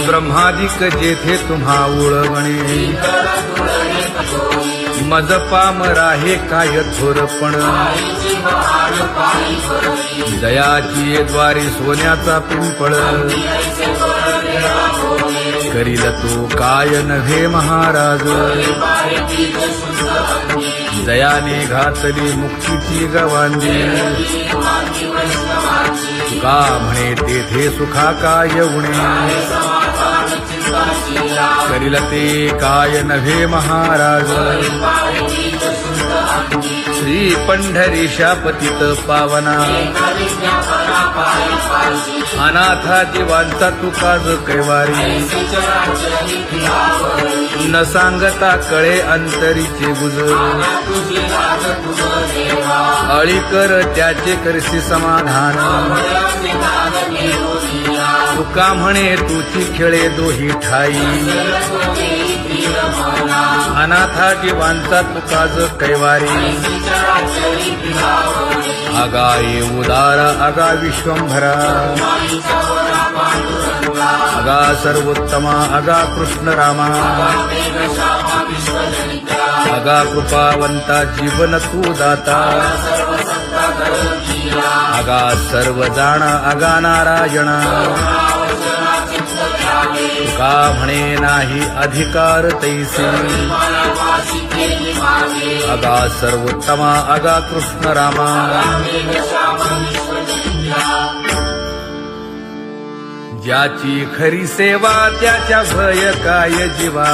ब्रह्मादिक जेथे तुम्हा उळवणे मज पामरा हे काय थोरपण दयाची द्वारे सोन्याचा पिंपळ करील तो काय नव्हे महाराज दयाने घातली मुक्तीची गवांदी तुका म्हणे तेथे सुखा काय उणे करील ते काय नव्हे महाराज श्री पंढरीशा पतित पावना अनाथा जीवांचा तुका ज कैवारी न सांगता कळे अंतरीचे गुज अळी कर त्याचे करसी समाधान तुका म्हणे तुची खेळे दोही ठाई अनाथा जीवांचा तुका ज कैवारी आगा ये उदार आगा विश्वंभरा आगा सर्वोत्तमा आगा कृष्ण रामा आगा कृपावंता जीवन तू दाता आगा सर्व जाणा आगा नारायणा तुका म्हणे नाही अधिकार तैसे आगा सर्वोत्तमा आगा कृष्ण रामा ज्याची खरी सेवा त्याच्या भय काय जीवा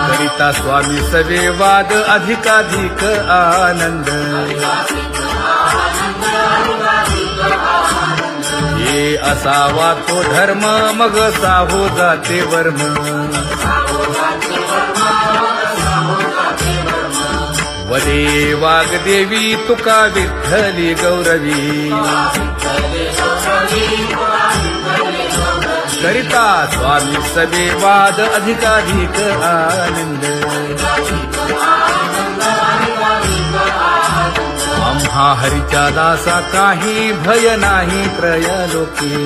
करिता स्वामी सवे वाद अधिकाधिक आनंद हे असावा तो धर्म मग साहो जाते वर्म वदे वाग्देवी तुका विठ्ठली गौरवी करिता स्वामी सवे वाद अधिकाधिक आनंद आम्हा हरीच्या दासा काही भय नाही त्रयलोकी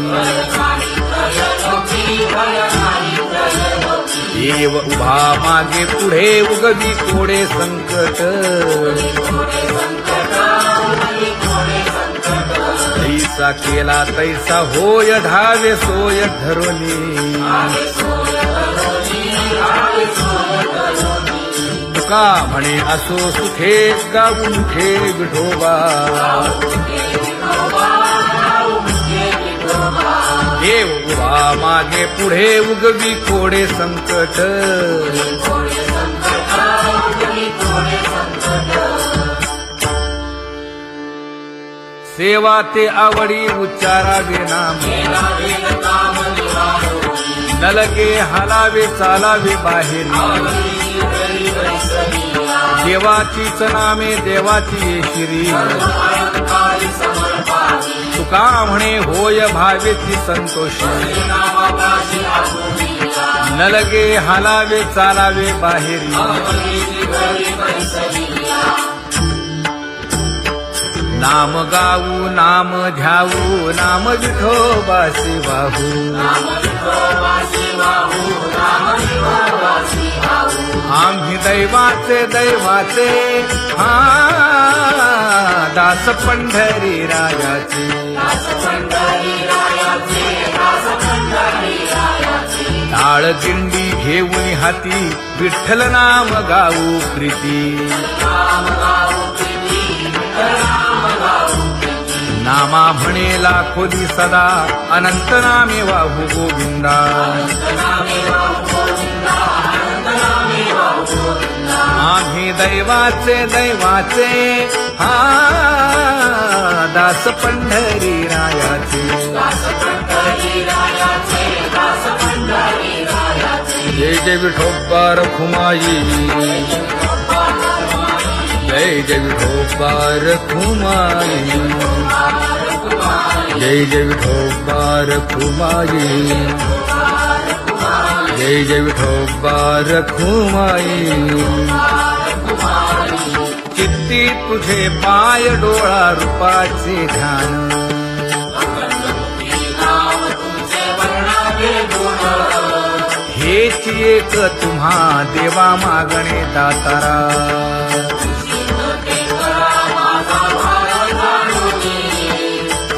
देव उभा मागे पुढे उगवी कोडे संकट तैसा केला तैसा होय धावे सोय धरोनी तुका म्हणे असो सुखे गाऊन ठे विठोबा देव उभा मागे पुढे उगवी कोडे संकट सेवा ते आवडी उच्चारावे नाम न लगे हालावे चालावे बाहेर देवाचीच नामे देवाची श्री तुका म्हणे होय भावेची संतोषी न लगे हालावे चालावे बाहेरी नाम गाऊ नाम ध्याऊ नाम विठोबासी वाहू आम्ही दैवाचे दैवाचे हा दास पंढरी रायाचे टाळ दिंडी घेऊन हाती विठ्ठल नाम गाऊ प्रीती नामा म्हणे लाखोदी सदा अनंत नामे वाहू गोविंदा आम्ही दैवाचे दैवाचे हा दास पंढरी रायाचे जय जय विठोबा रखुमाई जय जय विठोबा रखुमाई जय जय विठोबा रखुमाई जय जय विठोबा रखुमाई चित्ती तुझे पाय डोळा रूपाचे ध्यान हेच एक तुम्हा देवा मागणे दातारा.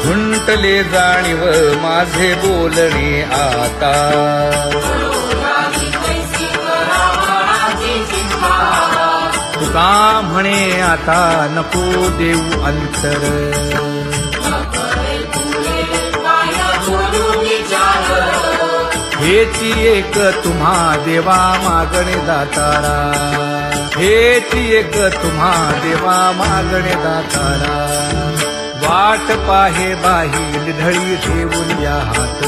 खुंटले जाणीव माझे बोलणे आता. तुका म्हणे आता नको देऊ अंतर. हेच एक तुम्हा देवा मागणे दातारा. हेच एक तुम्हा देवा मागणे दातारा. वाट पाहे बाही ढळी ठेवून या हात.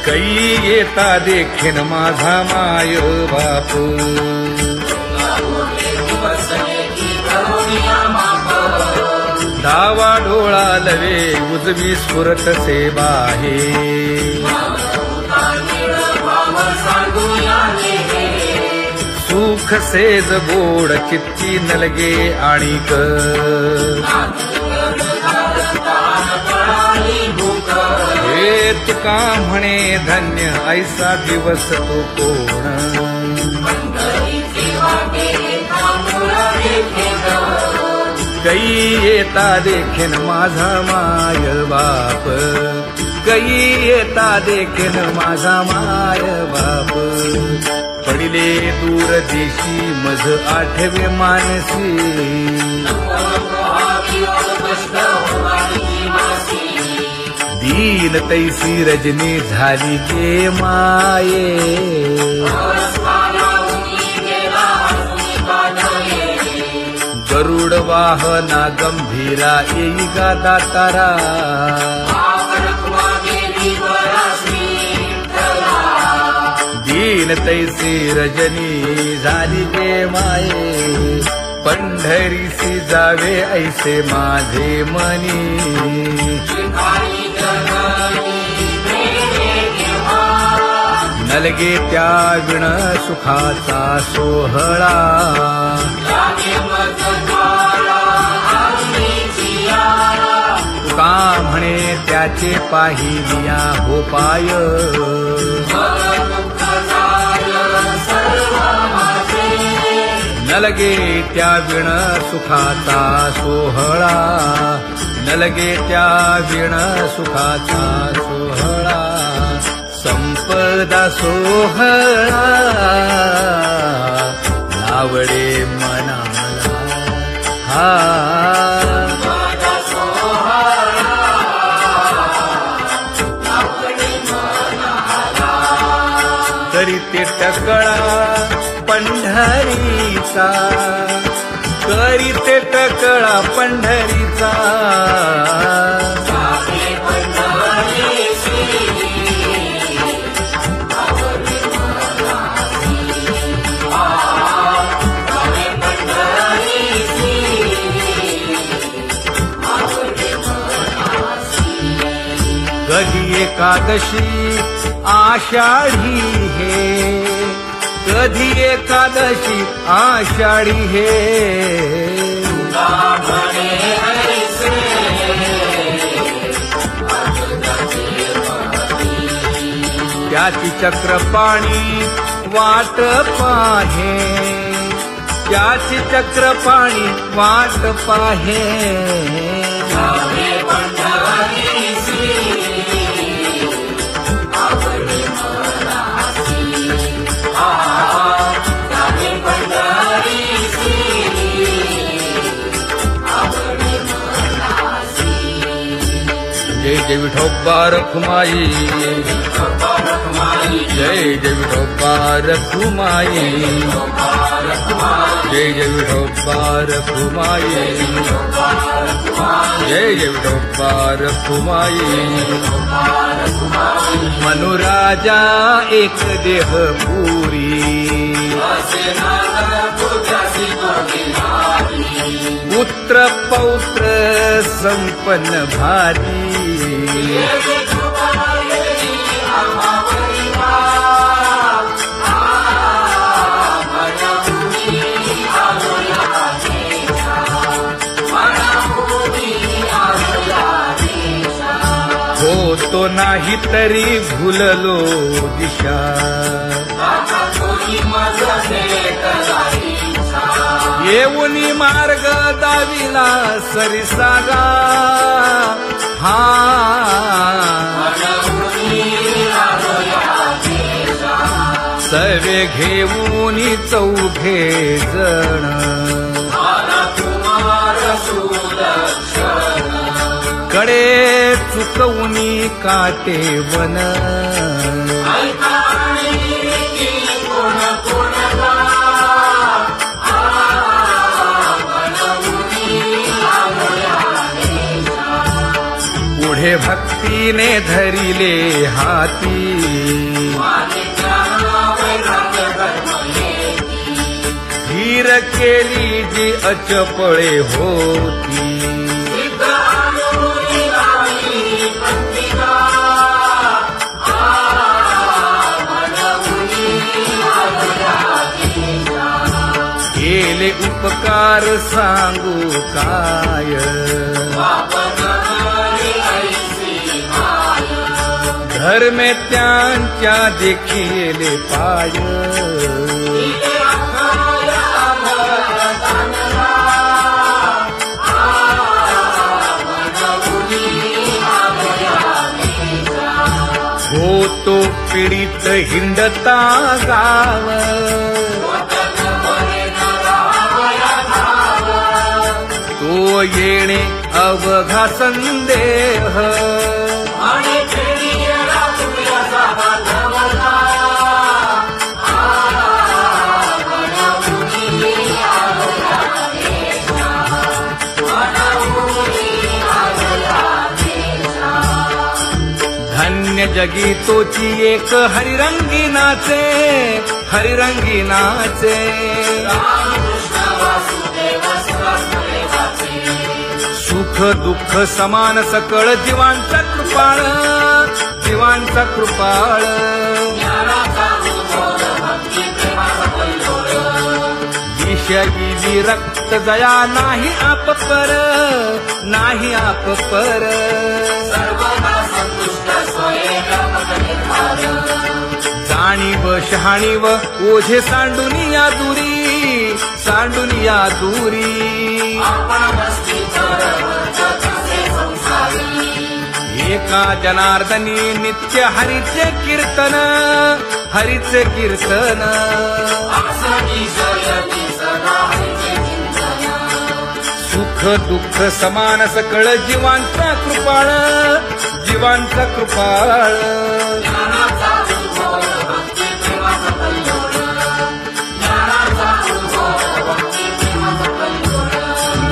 कै येता देखेन माझा माय बाप. डावा डोळा लवे उजवी स्फुरत से बाहे. सुख सेज गोड चित्ती नलगे आणिक. हे तुका म्हणे धन्य ऐसा दिवस तो कोण. कै येता देखेन माझा माय बाप. कै येता देखेन माझा माय बाप. पडिले दूर देशी मज आठवे मानसी. दीन तैसी रजनी झाली गे माये. गरुड वाहना गंभीरा येई गा दातारा. दीन तैसी रजनी झाली गे माये. पंढरीसी जावे ऐसे माझे मनी. नलगे त्या विण सुखाचा सोहळा. तुका म्हणे त्याचे पाहिलिया हो पाय. नलगे त्या विण सुखाचा सोहळा. नलगे त्या विण सुखाचा सोहळा. संपदा सोहळा लावडे मनाला. हा करीते टकळा पंढरीचा. करीते टकळा पंढरीचा. कधी एकादशी आषाढी हे. कधी एकादशी आषाढी हे. त्याची चक्रपाणी वाट पाहे. त्याची चक्रपाणी वाट पाहे. जय जय विठोबा रखुमाई. जय जय विठोबा रखुमाई. जय जय विठोबा रखुमाई. जय जय विठोबा रखुमाई. मनुराजा एक देह पुरी. पुत्र पौत्र संपन्न भारी. होतो नाही तरी भुललो दिशा येऊनी मार्ग दाविला सरिसागा हा सवे घेऊनी चौघे जण कडे चुकवूनी काटे वन पुढे भक्तीने धरिले हाती धीर केली जी अचपळे होती केले उपकार सांगू काय धर्मे त्यांच्या देखिले पाय होतो पीडित हिंडता गाव तो येणे अवघा संदेह धन्य जगी तोची एक हरिरंगी नाचे हरिरंगी नाचे सुख दुःख समान सकळ जीवांचा कृपाळ जीवांचा कृपाळ विषयी विरक्त जया नाही आपपर नाही आपपर जाणीव शहाणीव ओझे सांडुनिया दुरी सांडुनिया दुरी एका जनार्दनी नित्य हरीचे कीर्तन हरीचे कीर्तन सुख दुःख समान सकळ जीवांचा कृपाळ जीवांचा कृपाळ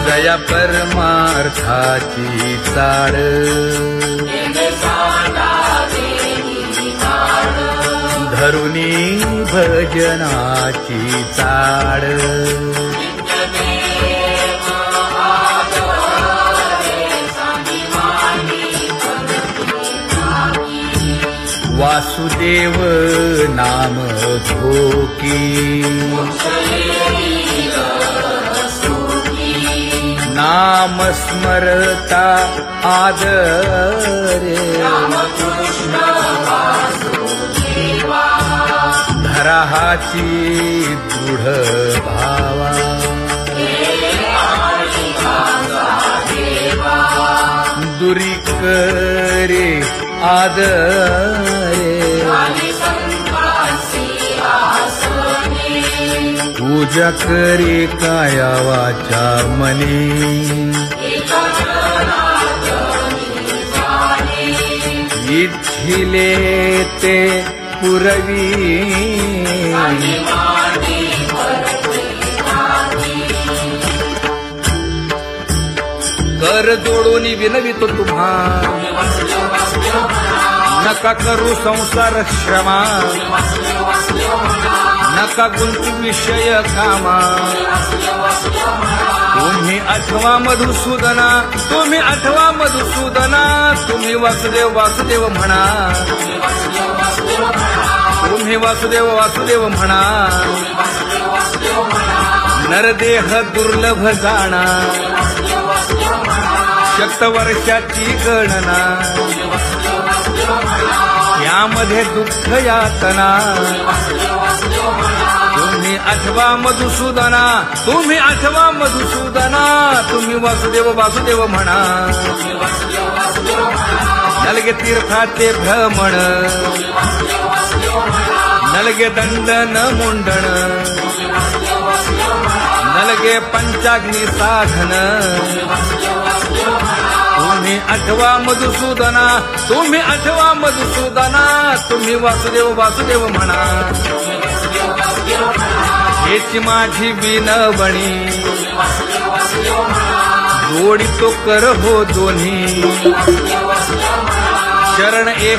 जया परमार्थाची चाड धरुनी भजनाची चाड वासुदेव नाम धोकी नाम स्मरता आदरे धराहाची दृढ भावा दुरी करे आदरे पूजा करे काया वाचा मने इच्छिले ते पुरवी कर जोडून विनवितो तुम्हा नका करू संसार क्षमा नका गुंतू विषय कामा तुम्ही आठवा मधुसूदना तुम्ही आठवा मधुसूदना तुम्ही वासुदेव वासुदेव म्हणा तुम्ही वासुदेव वासुदेव म्हणा नरदेह दुर्लभ जाणा शतवर्षाची गणना यामध्ये दुःख यातना तुम्ही आठवा मधुसूदना तुम्ही आठवा मधुसूदना तुम्ही वासुदेव वासुदेव म्हणा नलगे तीर्थाचे भ्रमण नलगे दंडन मुंडण नलगे पंचाग्नी साधन तुम्ही आठवा मधुसूदना तुम्ही आठवा मधुसूदना तुम्ही वासुदेव वासुदेव म्हणा हेची माझी विनवणी जोडी तो कर हो दोन्ही शरण एक